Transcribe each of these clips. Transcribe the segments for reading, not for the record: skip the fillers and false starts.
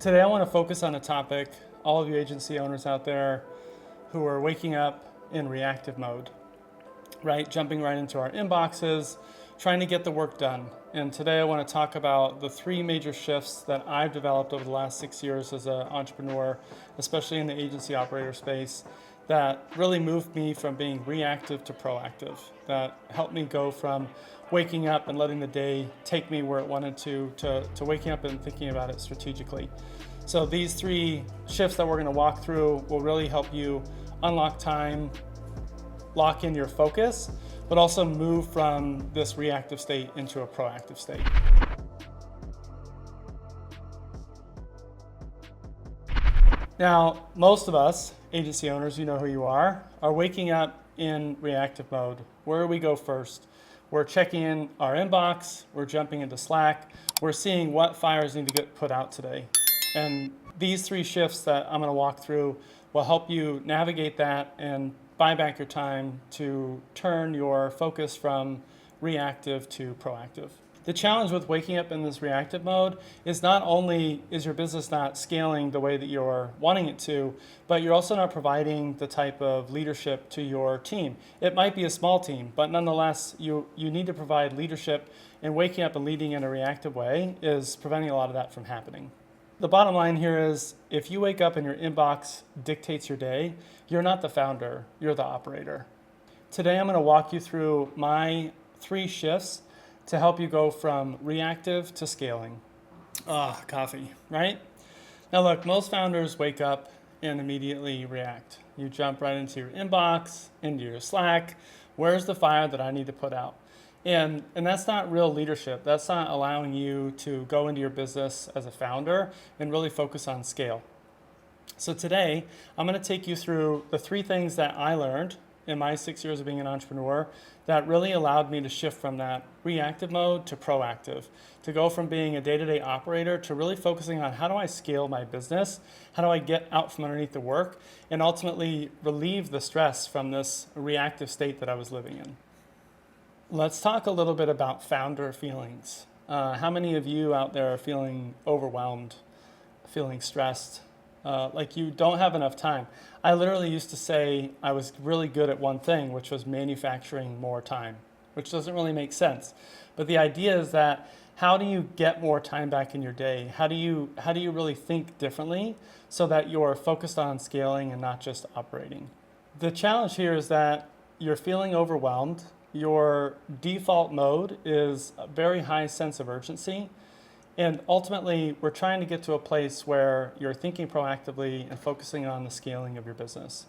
Today I want to focus on a topic, all of you agency owners out there who are waking up in reactive mode, right? Jumping right into our inboxes, trying to get the work done. And today I want to talk about the three major shifts that I've developed over the last 6 years as an entrepreneur, especially in the agency operator space, that really moved me from being reactive to proactive, that helped me go from waking up and letting the day take me where it wanted to waking up and thinking about it strategically. So these three shifts that we're going to walk through will really help you unlock time, lock in your focus, but also move from this reactive state into a proactive state. Now, most of us, agency owners, you know who you are waking up in reactive mode. Where do we go first? We're checking in our inbox, we're jumping into Slack, we're seeing what fires need to get put out today. And these three shifts that I'm gonna walk through will help you navigate that and buy back your time to turn your focus from reactive to proactive. The challenge with waking up in this reactive mode is not only is your business not scaling the way that you're wanting it to, but you're also not providing the type of leadership to your team. It might be a small team, but nonetheless, you need to provide leadership, and waking up and leading in a reactive way is preventing a lot of that from happening. The bottom line here is if you wake up and your inbox dictates your day, you're not the founder, you're the operator. Today I'm going to walk you through my three shifts to help you go from reactive to scaling. Coffee, right? Now look, most founders wake up and immediately react. You jump right into your inbox, into your Slack. Where's the fire that I need to put out? And that's not real leadership. That's not allowing you to go into your business as a founder and really focus on scale. So today, I'm going to take you through the three things that I learned in my 6 years of being an entrepreneur that really allowed me to shift from that reactive mode to proactive, to go from being a day-to-day operator to really focusing on how do I scale my business, how do I get out from underneath the work, and ultimately relieve the stress from this reactive state that I was living in. Let's talk a little bit about founder feelings. How many of you out there are feeling overwhelmed, feeling stressed, like you don't have enough time? I literally used to say I was really good at one thing, which was manufacturing more time, which doesn't really make sense. But the idea is that how do you get more time back in your day? How do you really think differently so that you're focused on scaling and not just operating? The challenge here is that you're feeling overwhelmed. Your default mode is a very high sense of urgency. And ultimately, we're trying to get to a place where you're thinking proactively and focusing on the scaling of your business.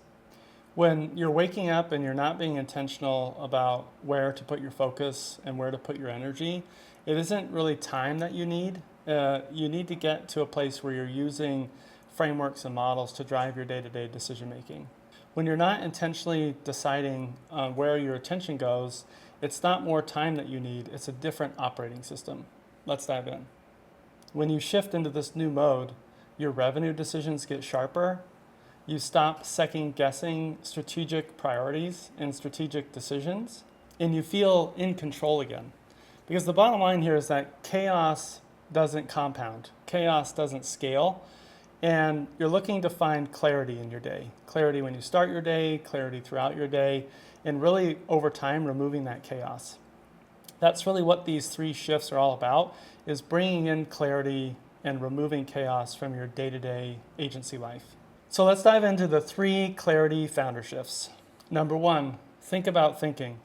When you're waking up and you're not being intentional about where to put your focus and where to put your energy, it isn't really time that you need. You need to get to a place where you're using frameworks and models to drive your day-to-day decision making. When you're not intentionally deciding where your attention goes, it's not more time that you need, it's a different operating system. Let's dive in. When you shift into this new mode, your revenue decisions get sharper. You stop second guessing strategic priorities and strategic decisions, and you feel in control again. Because the bottom line here is that chaos doesn't compound, chaos doesn't scale, and you're looking to find clarity in your day. Clarity when you start your day, clarity throughout your day, and really over time removing that chaos. That's really what these three shifts are all about, is bringing in clarity and removing chaos from your day-to-day agency life. So let's dive into the three clarity founder shifts. Number one, think about thinking.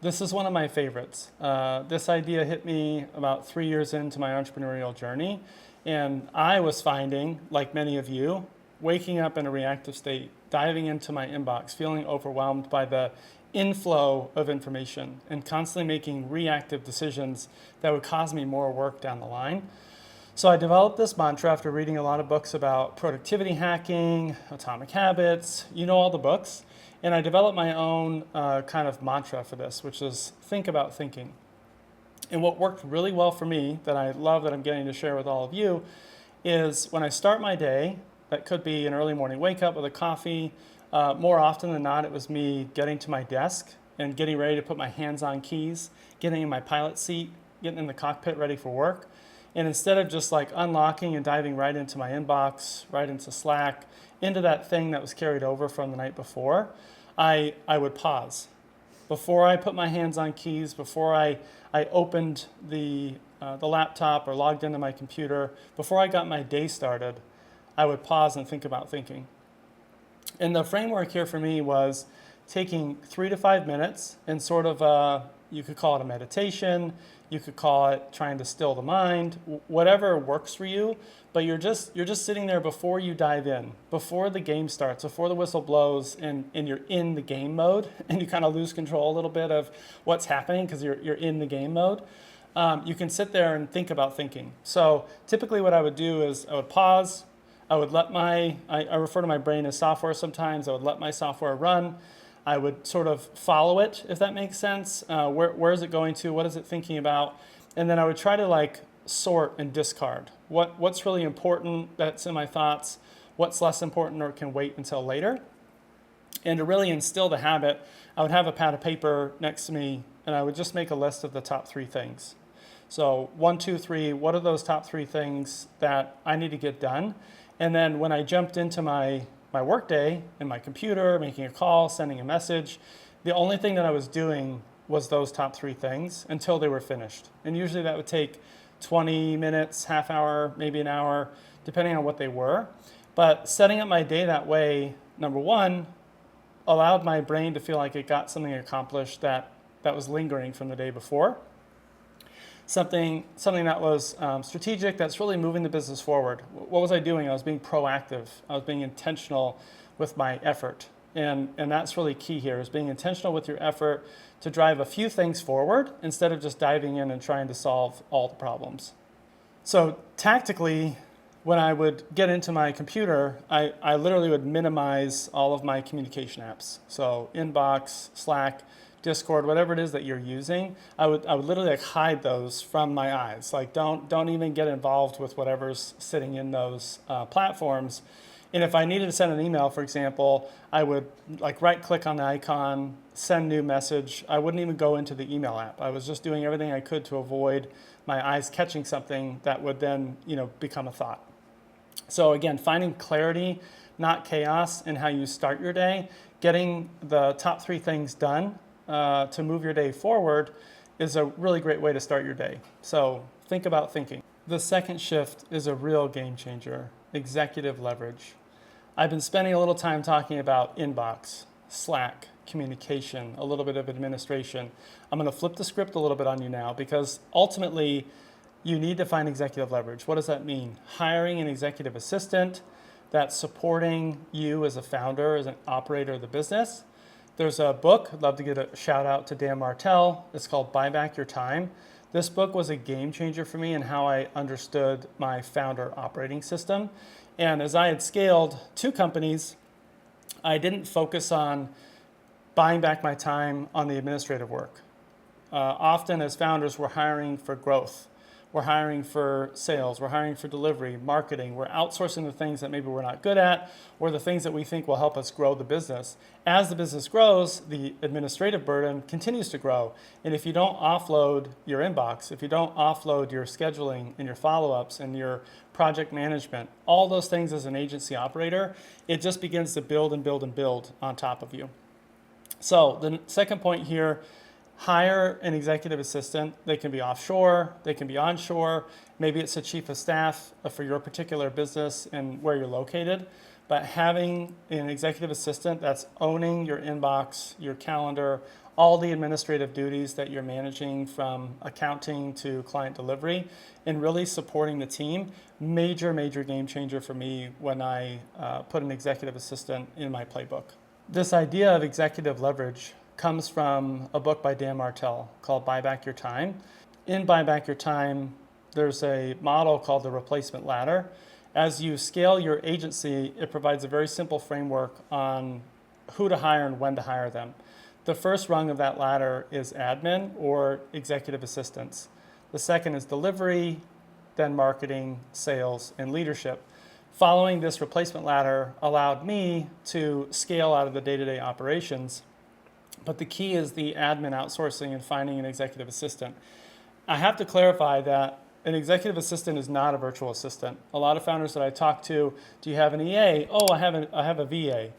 This is one of my favorites. This idea hit me about 3 years into my entrepreneurial journey, and I was finding, like many of you, waking up in a reactive state, diving into my inbox, feeling overwhelmed by the inflow of information and constantly making reactive decisions that would cause me more work down the line. So I developed this mantra after reading a lot of books about productivity hacking, atomic habits, all the books. And I developed my own kind of mantra for this, which is think about thinking. And what worked really well for me, that I love that I'm getting to share with all of you, is when I start my day, that could be an early morning wake up with a coffee. More often than not, it was me getting to my desk and getting ready to put my hands on keys, getting in my pilot seat, getting in the cockpit ready for work. And instead of just like unlocking and diving right into my inbox, right into Slack, into that thing that was carried over from the night before, I would pause. Before I put my hands on keys, before I opened the laptop or logged into my computer, before I got my day started, I would pause and think about thinking. And the framework here for me was taking 3 to 5 minutes and sort of you could call it a meditation, you could call it trying to still the mind, whatever works for you. But you're just sitting there before you dive in, before the game starts, before the whistle blows, and you're in the game mode, and you kind of lose control a little bit of what's happening because you're in the game mode. You can sit there and think about thinking. So typically what I would do is I would pause. I would let I refer to my brain as software sometimes. I would let my software run. I would sort of follow it, if that makes sense. Where is it going to? What is it thinking about? And then I would try to like sort and discard. What's really important that's in my thoughts? What's less important or can wait until later? And to really instill the habit, I would have a pad of paper next to me, and I would just make a list of the top 3 things. So 1, 2, 3, what are those top 3 things that I need to get done? And then when I jumped into my workday in my computer, making a call, sending a message, the only thing that I was doing was those top 3 things until they were finished. And usually that would take 20 minutes, half hour, maybe an hour, depending on what they were. But setting up my day that way, number one, allowed my brain to feel like it got something accomplished that was lingering from the day before. Something that was strategic, that's really moving the business forward. What was I doing? I was being proactive. I was being intentional with my effort. And that's really key here, is being intentional with your effort to drive a few things forward instead of just diving in and trying to solve all the problems. So tactically, when I would get into my computer, I literally would minimize all of my communication apps. So inbox, Slack, Discord, whatever it is that you're using, I would literally like hide those from my eyes. Like don't even get involved with whatever's sitting in those platforms. And if I needed to send an email, for example, I would like right click on the icon, send new message. I wouldn't even go into the email app. I was just doing everything I could to avoid my eyes catching something that would then, become a thought. So again, finding clarity, not chaos, in how you start your day, getting the top 3 things done to move your day forward is a really great way to start your day. So think about thinking. The second shift is a real game changer, executive leverage. I've been spending a little time talking about inbox, Slack, communication, a little bit of administration. I'm going to flip the script a little bit on you now, because ultimately you need to find executive leverage. What does that mean? Hiring an executive assistant that's supporting you as a founder, as an operator of the business. There's a book, I'd love to give a shout out to Dan Martell. It's called Buy Back Your Time. This book was a game changer for me in how I understood my founder operating system. And as I had scaled 2 companies, I didn't focus on buying back my time on the administrative work. Often as founders, we're hiring for growth. We're hiring for sales, we're hiring for delivery, marketing, we're outsourcing the things that maybe we're not good at, or the things that we think will help us grow the business. As the business grows, the administrative burden continues to grow. And if you don't offload your inbox, if you don't offload your scheduling and your follow-ups and your project management, all those things as an agency operator, it just begins to build and build and build on top of you. So the second point here, hire an executive assistant. They can be offshore, they can be onshore. Maybe it's a chief of staff for your particular business and where you're located. But having an executive assistant that's owning your inbox, your calendar, all the administrative duties that you're managing from accounting to client delivery, and really supporting the team, major game changer for me when I put an executive assistant in my playbook. This idea of executive leverage comes from a book by Dan Martell called Buy Back Your Time. In Buy Back Your Time, there's a model called the replacement ladder. As you scale your agency, it provides a very simple framework on who to hire and when to hire them. The first rung of that ladder is admin or executive assistants. The second is delivery, then marketing, sales, and leadership. Following this replacement ladder allowed me to scale out of the day-to-day operations. But the key is the admin outsourcing and finding an executive assistant. I have to clarify that An executive assistant is not a virtual assistant. A lot of founders that I talk to, do you have an EA? Oh, I have a VA.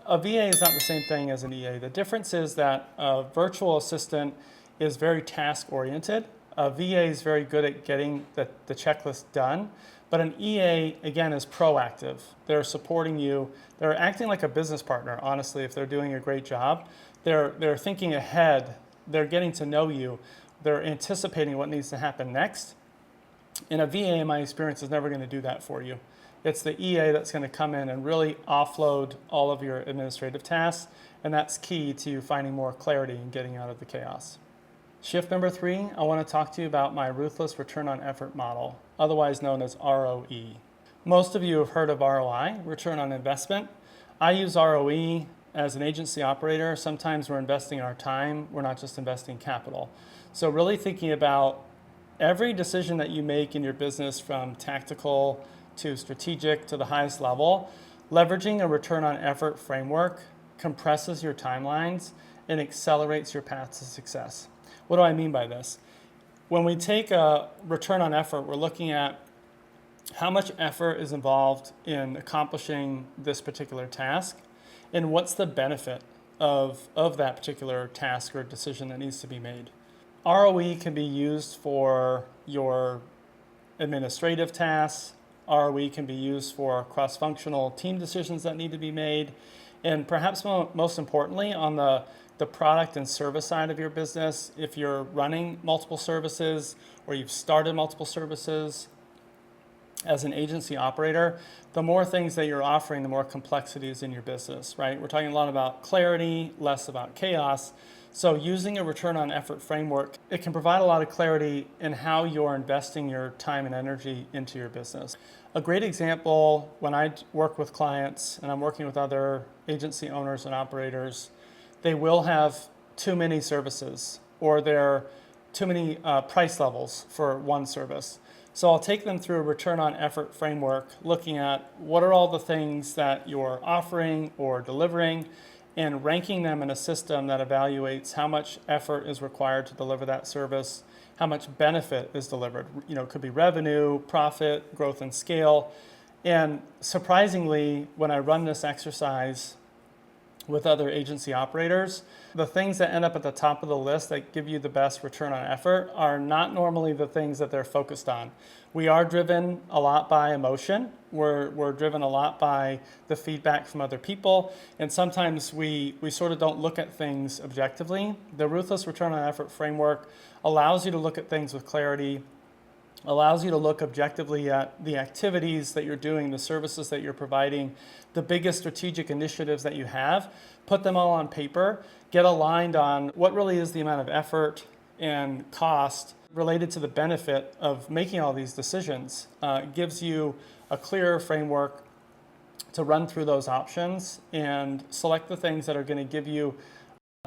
A VA is not the same thing as an EA. The difference is that a virtual assistant is very task oriented. A VA is very good at getting the checklist done. But an EA, again, is proactive. They're supporting you. They're acting like a business partner, honestly, if they're doing a great job. They're thinking ahead. They're getting to know you. They're anticipating what needs to happen next. And a VA, in my experience, is never going to do that for you. It's the EA that's going to come in and really offload all of your administrative tasks, and that's key to finding more clarity and getting out of the chaos. Shift number 3, I want to talk to you about my ruthless return on effort model, otherwise known as ROE. Most of you have heard of ROI, return on investment. I use ROE as an agency operator. Sometimes we're investing our time, we're not just investing capital. So really thinking about every decision that you make in your business, from tactical to strategic to the highest level, leveraging a return on effort framework compresses your timelines and accelerates your path to success. What do I mean by this? When we take a return on effort, we're looking at how much effort is involved in accomplishing this particular task, and what's the benefit of that particular task or decision that needs to be made. ROE can be used for your administrative tasks. ROE can be used for cross-functional team decisions that need to be made. And perhaps most importantly, on the product and service side of your business, if you're running multiple services or you've started multiple services as an agency operator, the more things that you're offering, the more complexity is in your business, right? We're talking a lot about clarity, less about chaos. So using a return on effort framework, it can provide a lot of clarity in how you're investing your time and energy into your business. A great example, when I work with clients and I'm working with other agency owners and operators, they will have too many services, or there are too many price levels for one service. So I'll take them through a return on effort framework, looking at what are all the things that you're offering or delivering, and ranking them in a system that evaluates how much effort is required to deliver that service, how much benefit is delivered. It could be revenue, profit, growth and scale. And surprisingly, when I run this exercise with other agency operators, the things that end up at the top of the list that give you the best return on effort are not normally the things that they're focused on. We are driven a lot by emotion. We're driven a lot by the feedback from other people. And sometimes we sort of don't look at things objectively. The ruthless return on effort framework allows you to look at things with clarity, allows you to look objectively at the activities that you're doing, the services that you're providing, the biggest strategic initiatives that you have, put them all on paper, get aligned on what really is the amount of effort and cost related to the benefit of making all these decisions. It gives you a clearer framework to run through those options and select the things that are going to give you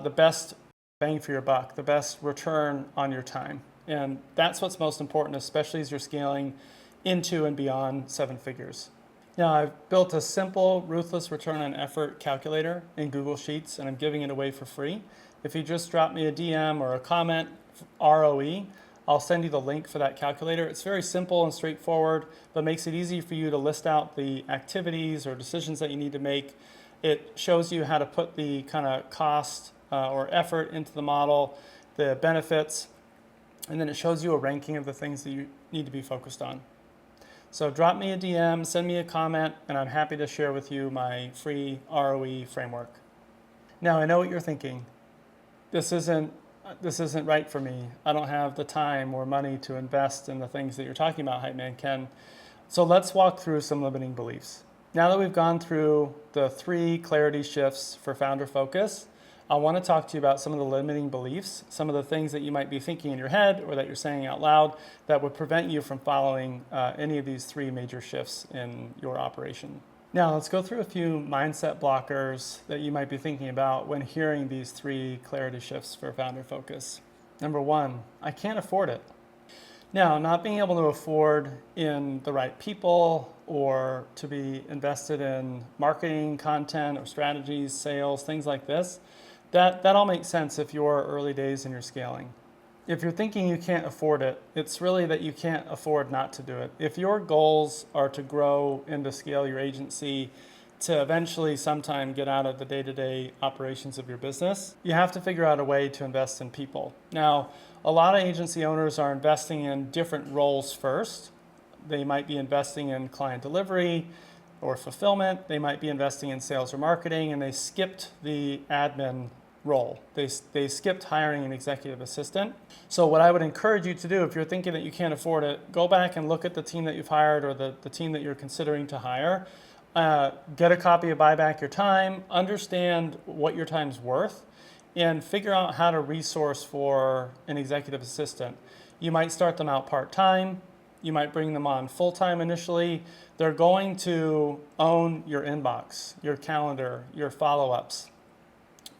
the best bang for your buck, the best return on your time. And that's what's most important, especially as you're scaling into and beyond 7 figures. Now, I've built a simple, ruthless return on effort calculator in Google Sheets, and I'm giving it away for free. If you just drop me a DM or a comment, ROE, I'll send you the link for that calculator. It's very simple and straightforward, but makes it easy for you to list out the activities or decisions that you need to make. It shows you how to put the kind of cost or effort into the model, the benefits, and then it shows you a ranking of the things that you need to be focused on. So drop me a DM, send me a comment, and I'm happy to share with you my free ROE framework. Now, I know what you're thinking. This isn't right for me. I don't have the time or money to invest in the things that you're talking about, Hypeman Ken. So let's walk through some limiting beliefs. Now that we've gone through the 3 clarity shifts for founder focus, I want to talk to you about some of the limiting beliefs, some of the things that you might be thinking in your head or that you're saying out loud that would prevent you from following any of these 3 major shifts in your operation. Now, let's go through a few mindset blockers that you might be thinking about when hearing these 3 clarity shifts for founder focus. Number 1, I can't afford it. Now, not being able to afford in the right people or to be invested in marketing, content, or strategies, sales, things like this, that all makes sense if you're early days and you're scaling. If you're thinking you can't afford it, it's really that you can't afford not to do it. If your goals are to grow and to scale your agency, to eventually sometime get out of the day-to-day operations of your business, you have to figure out a way to invest in people. Now, a lot of agency owners are investing in different roles first. They might be investing in client delivery or fulfillment. They might be investing in sales or marketing, and they skipped the admin role. They skipped hiring an executive assistant. So what I would encourage you to do, if you're thinking that you can't afford it, go back and look at the team that you've hired or the team that you're considering to hire. Get a copy of Buy Back Your Time, understand what your time's worth, and figure out how to resource for an executive assistant. You might start them out part-time. You might bring them on full-time initially. They're going to own your inbox, your calendar, your follow-ups,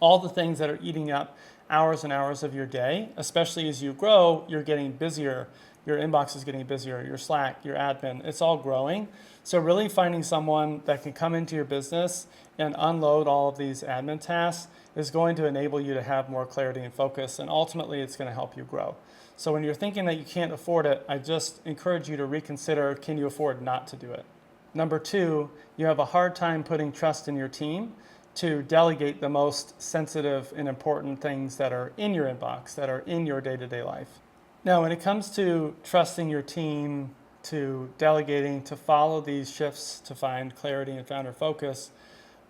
all the things that are eating up hours and hours of your day. Especially as you grow, you're getting busier. Your inbox is getting busier, your Slack, your admin, it's all growing. So really finding someone that can come into your business and unload all of these admin tasks is going to enable you to have more clarity and focus, and ultimately it's going to help you grow. So when you're thinking that you can't afford it, I just encourage you to reconsider, can you afford not to do it? Number two, you have a hard time putting trust in your team to delegate the most sensitive and important things that are in your inbox, that are in your day-to-day life. Now, when it comes to trusting your team, to delegating, to follow these shifts to find clarity and founder focus,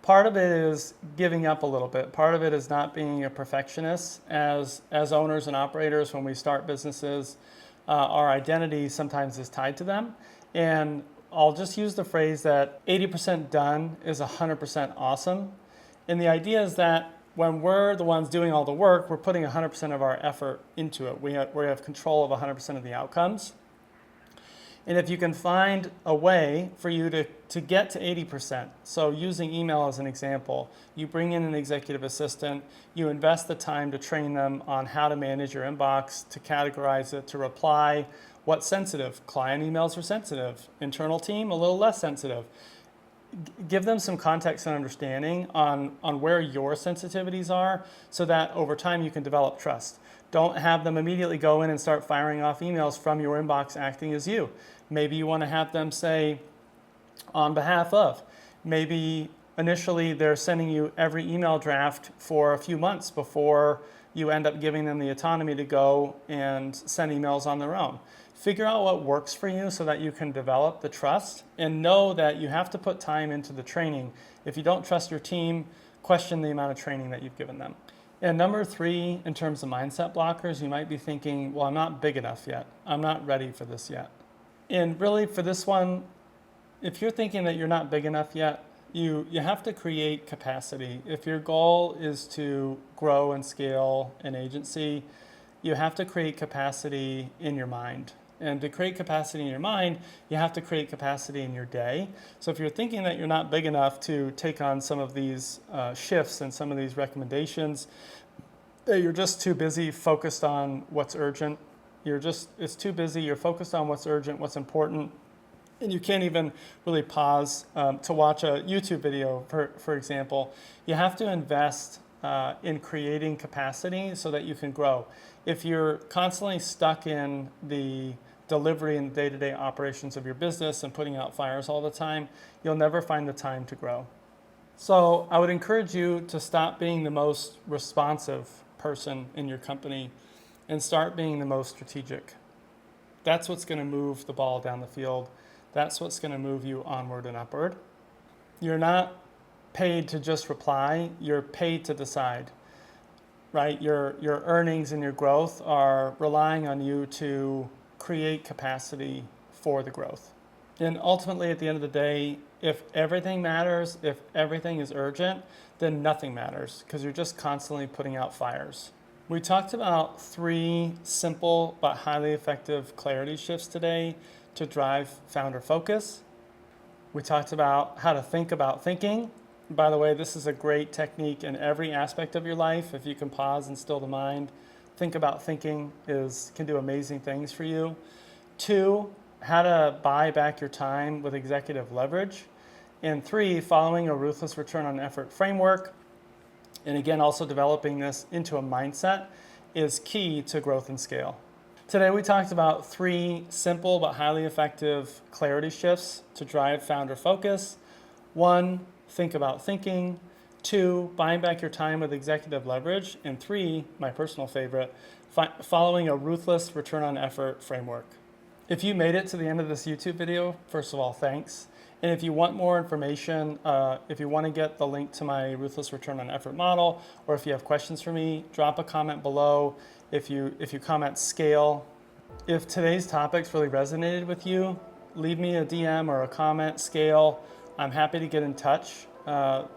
part of it is giving up a little bit. Part of it is not being a perfectionist. As owners and operators, when we start businesses, our identity sometimes is tied to them. And I'll just use the phrase that 80% done is 100% awesome. And the idea is that when we're the ones doing all the work, we're putting 100% of our effort into it. We have control of 100% of the outcomes. And if you can find a way for you to get to 80%, so using email as an example, you bring in an executive assistant, you invest the time to train them on how to manage your inbox, to categorize it, to reply, what's sensitive. Client emails are sensitive. Internal team, a little less sensitive. Give them some context and understanding on where your sensitivities are so that over time you can develop trust. Don't have them immediately go in and start firing off emails from your inbox acting as you. Maybe you want to have them say, on behalf of. Maybe initially they're sending you every email draft for a few months before you end up giving them the autonomy to go and send emails on their own. Figure out what works for you so that you can develop the trust, and know that you have to put time into the training. If you don't trust your team, question the amount of training that you've given them. And number three, in terms of mindset blockers, you might be thinking, well, I'm not big enough yet. I'm not ready for this yet. And really for this one, if you're thinking that you're not big enough yet, you have to create capacity. If your goal is to grow and scale an agency, you have to create capacity in your mind. And to create capacity in your mind, you have to create capacity in your day. So if you're thinking that you're not big enough to take on some of these shifts and some of these recommendations, that you're just too busy focused on what's urgent. It's too busy, you're focused on what's urgent, what's important, and you can't even really pause to watch a YouTube video, for example. You have to invest in creating capacity so that you can grow. If you're constantly stuck in the delivery and day-to-day operations of your business and putting out fires all the time, you'll never find the time to grow. So I would encourage you to stop being the most responsive person in your company and start being the most strategic. That's what's going to move the ball down the field. That's what's going to move you onward and upward. You're not paid to just reply, you're paid to decide, right? Your earnings and your growth are relying on you to create capacity for the growth. And ultimately, at the end of the day, if everything matters, if everything is urgent, then nothing matters because you're just constantly putting out fires. We talked about 3 simple but highly effective clarity shifts today to drive founder focus. We talked about how to think about thinking. By the way, this is a great technique in every aspect of your life. If you can pause and still the mind, think about thinking can do amazing things for you. 2, how to buy back your time with executive leverage. And 3, following a ruthless return on effort framework. And again, also developing this into a mindset is key to growth and scale. Today we talked about 3 simple but highly effective clarity shifts to drive founder focus. 1, think about thinking. 2, buying back your time with executive leverage. And 3, my personal favorite, following a ruthless return on effort framework. If you made it to the end of this YouTube video, first of all, thanks. And if you want more information, if you want to get the link to my ruthless return on effort model, or if you have questions for me, drop a comment below. If you comment scale. If today's topics really resonated with you, leave me a DM or a comment, scale. I'm happy to get in touch.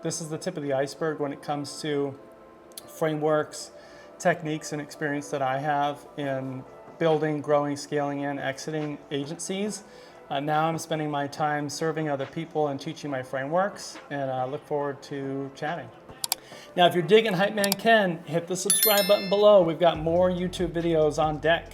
This is the tip of the iceberg when it comes to frameworks, techniques, and experience that I have in building, growing, scaling, and exiting agencies. Now I'm spending my time serving other people and teaching my frameworks, and I look forward to chatting. Now, if you're digging Hypeman Ken, hit the subscribe button below. We've got more YouTube videos on deck.